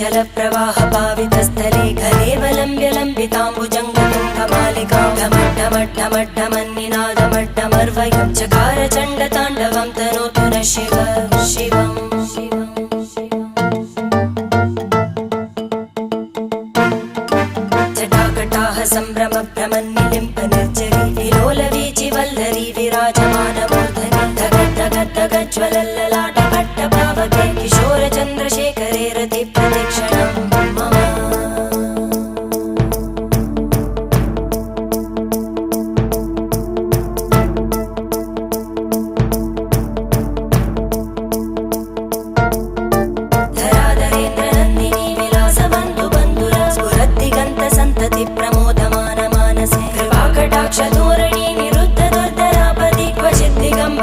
जलप्रवाह पावितस्थले घलेवलम्ब्य लम्बिताम्बुजङ्गतुङ्गमालिकां ढमड्ढमड्ढमड्ढमन्निनादमड्ढमर्वयं चकार चण्डताण्डवं तनोतु नः शिव शिवम् जटाकटाः सम्भ्रमभ्रमन्निलिम्पनिर्जरी विलोलवीचिवल्लरी विराजमानमूर्धनि धगद्धगद्धगज्ज्वलल्ल